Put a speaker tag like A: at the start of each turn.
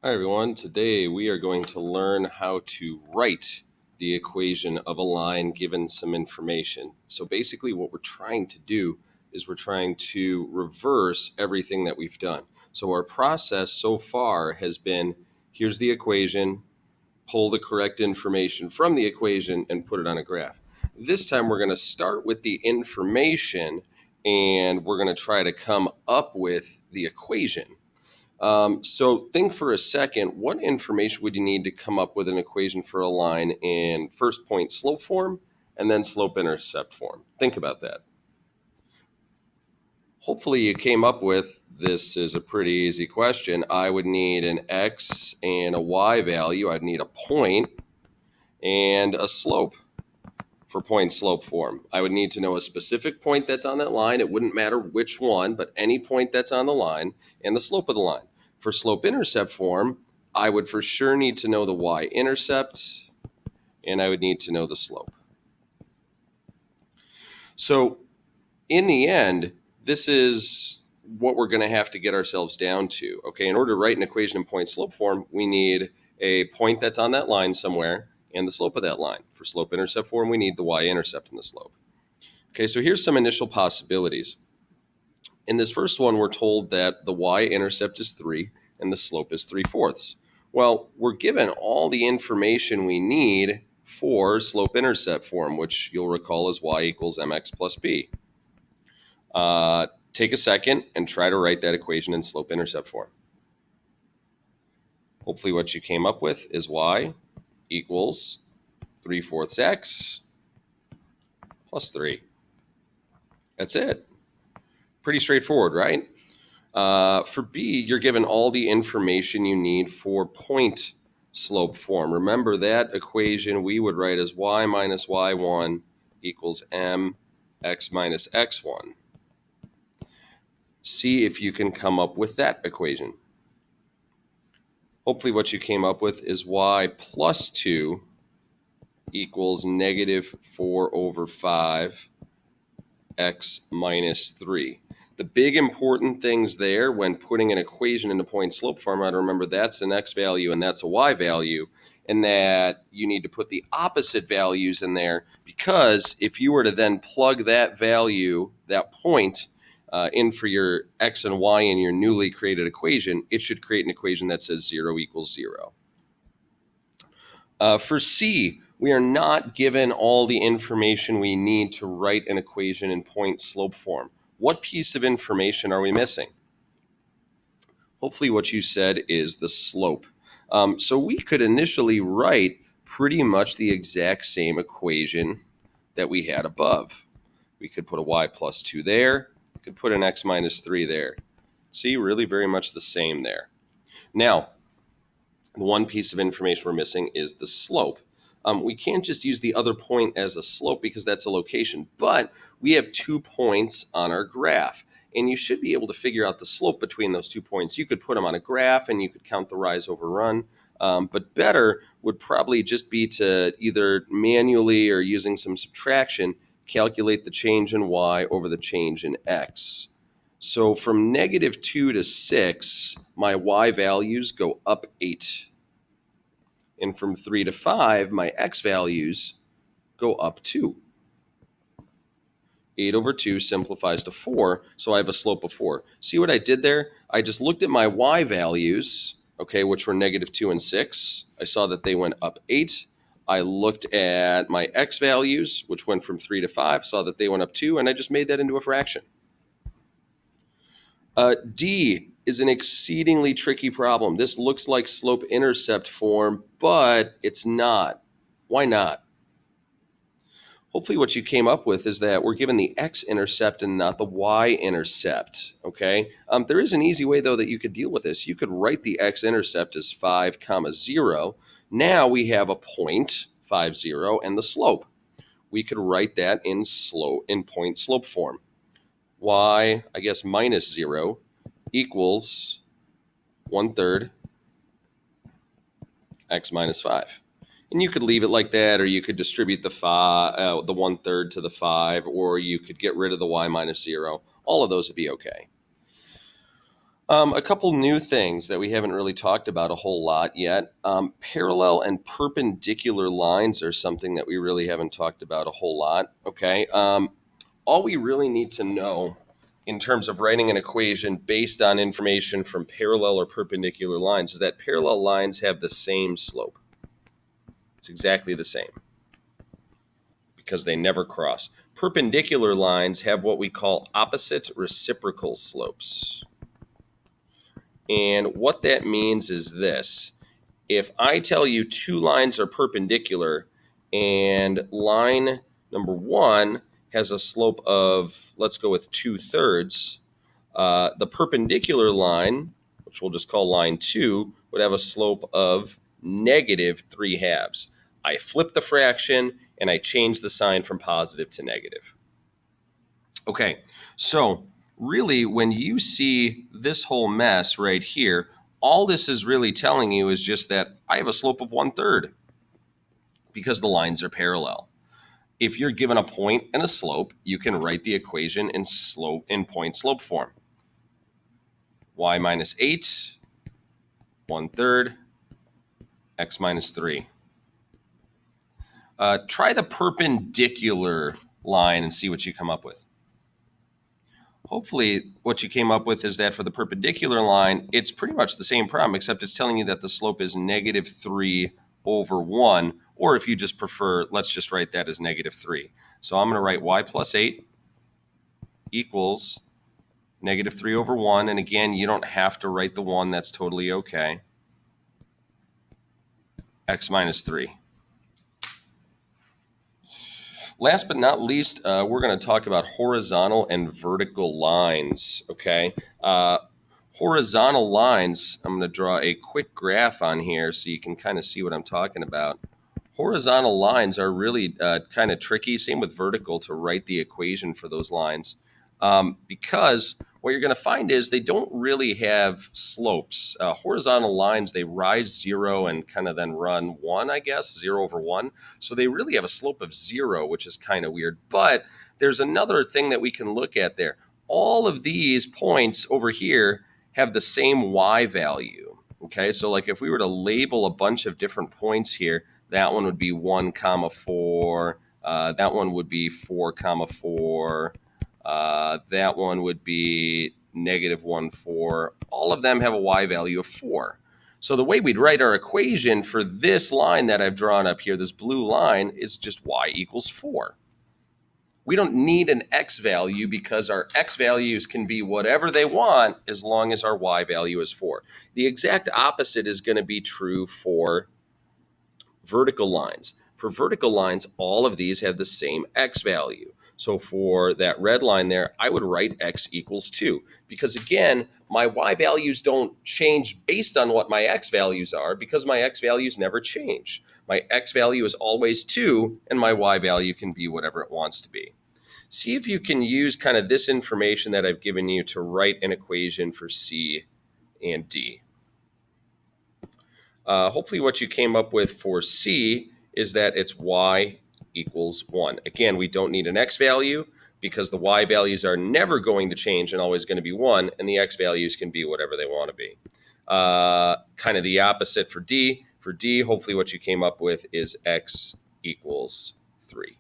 A: Hi everyone, today we are going to learn how to write the equation of a line given some information. So basically what we're trying to do is we're trying to reverse everything that we've done. So our process so far has been, here's the equation, pull the correct information from the equation and put it on a graph. This time we're going to start with the information and we're going to try to come up with the equation. So think for a second, what information would you need to come up with an equation for a line in first point slope form and then slope intercept form? Think about that. Hopefully you came up with, this is a pretty easy question. I would need an x and a y value. I'd need a point and a slope for point slope form. I would need to know a specific point that's on that line. It wouldn't matter which one, but any point that's on the line and the slope of the line. For slope intercept form, I would for sure need to know the y-intercept and I would need to know the slope. So in the end, this is what we're going to have to get ourselves down to. Okay, in order to write an equation in point slope form, we need a point that's on that line somewhere and the slope of that line. For slope intercept form, we need the y-intercept and the slope. Okay, so here's some initial possibilities. In this first one, we're told that the y-intercept is 3 and the slope is 3/4. Well, we're given all the information we need for slope-intercept form, which you'll recall is y equals mx plus b. Take a second and try to write that equation in slope-intercept form. Hopefully what you came up with is y equals 3/4 x plus 3. That's it. Pretty straightforward, right? For B, you're given all the information you need for point slope form. Remember that equation we would write as y minus y1 equals mx minus x1. See if you can come up with that equation. Hopefully what you came up with is y plus 2 equals negative 4 over 5 x minus 3. The big important things there when putting an equation into point slope form, I remember that's an x value and that's a y value, and that you need to put the opposite values in there, because if you were to then plug that value, that point, in for your x and y in your newly created equation, it should create an equation that says 0 equals 0. For C, we are not given all the information we need to write an equation in point slope form. What piece of information are we missing? Hopefully what you said is the slope. So we could initially write pretty much the exact same equation that we had above. We could put a y plus 2 there. We could put an x minus 3 there. See, really very much the same there. Now, the one piece of information we're missing is the slope. We can't just use the other point as a slope because that's a location, but we have 2 points on our graph, and you should be able to figure out the slope between those 2 points. You could put them on a graph and you could count the rise over run, but better would probably just be to either manually or using some subtraction calculate the change in y over the change in x. So from negative 2 to 6, my y values go up 8. And from 3 to 5, my x values go up 2. 8 over 2 simplifies to 4, so I have a slope of 4. See what I did there? I just looked at my y values, okay, which were negative 2 and 6. I saw that they went up 8. I looked at my x values, which went from 3 to 5, saw that they went up 2, and I just made that into a fraction. D is an exceedingly tricky problem. This looks like slope-intercept form, but it's not. Why not? Hopefully what you came up with is that we're given the x-intercept and not the y-intercept, okay? There is an easy way, though, that you could deal with this. You could write the x-intercept as 5, 0. Now we have a point, 5, 0, and the slope. We could write that in point slope form. Y, I guess, minus 0 equals 1/3 x minus 5. And you could leave it like that, or you could distribute the 1/3 to the 5, or you could get rid of the y minus 0. All of those would be okay. A couple new things that we haven't really talked about a whole lot yet. Parallel and perpendicular lines are something that we really haven't talked about a whole lot. Okay. All we really need to know in terms of writing an equation based on information from parallel or perpendicular lines is that parallel lines have the same slope. It's exactly the same because they never cross. Perpendicular lines have what we call opposite reciprocal slopes. And what that means is this. If I tell you two lines are perpendicular and line number one has a slope of, let's go with 2/3, the perpendicular line, which we'll just call line 2, would have a slope of -3/2. I flip the fraction and I change the sign from positive to negative. Okay, so really when you see this whole mess right here, all this is really telling you is just that I have a slope of 1/3 because the lines are parallel. If you're given a point and a slope, you can write the equation in point slope form. Y minus 8, 1/3, x minus 3. Try the perpendicular line and see what you come up with. Hopefully what you came up with is that for the perpendicular line, it's pretty much the same problem, except it's telling you that the slope is -3/1, or if you just prefer, let's just write that as -3. So I'm going to write y plus 8 equals -3/1, and again, you don't have to write the 1, that's totally okay. X minus 3. Last but not least, we're going to talk about horizontal and vertical lines, okay? Horizontal lines, I'm going to draw a quick graph on here so you can kind of see what I'm talking about. Horizontal lines are really kind of tricky, same with vertical, to write the equation for those lines. Because what you're going to find is they don't really have slopes. Horizontal lines, they rise 0 and kind of then run 1, I guess, 0/1. So they really have a slope of 0, which is kind of weird. But there's another thing that we can look at there. All of these points over here have the same y value. Okay, so like if we were to label a bunch of different points here, that one would be 1, 4. That one would be 4, 4. That one would be -1, 4. All of them have a y value of 4. So the way we'd write our equation for this line that I've drawn up here, this blue line, is just y equals 4. We don't need an x value because our x values can be whatever they want as long as our y value is 4. The exact opposite is going to be true for vertical lines. For vertical lines, all of these have the same x value. So for that red line there, I would write x equals 2. Because again, my y values don't change based on what my x values are because my x values never change. My x value is always 2, and my y value can be whatever it wants to be. See if you can use kind of this information that I've given you to write an equation for C and D. Hopefully what you came up with for C is that it's y equals 1. Again, we don't need an x value because the y values are never going to change and always going to be 1, and the x values can be whatever they want to be. Kind of the opposite for D. For D, hopefully what you came up with is x equals 3.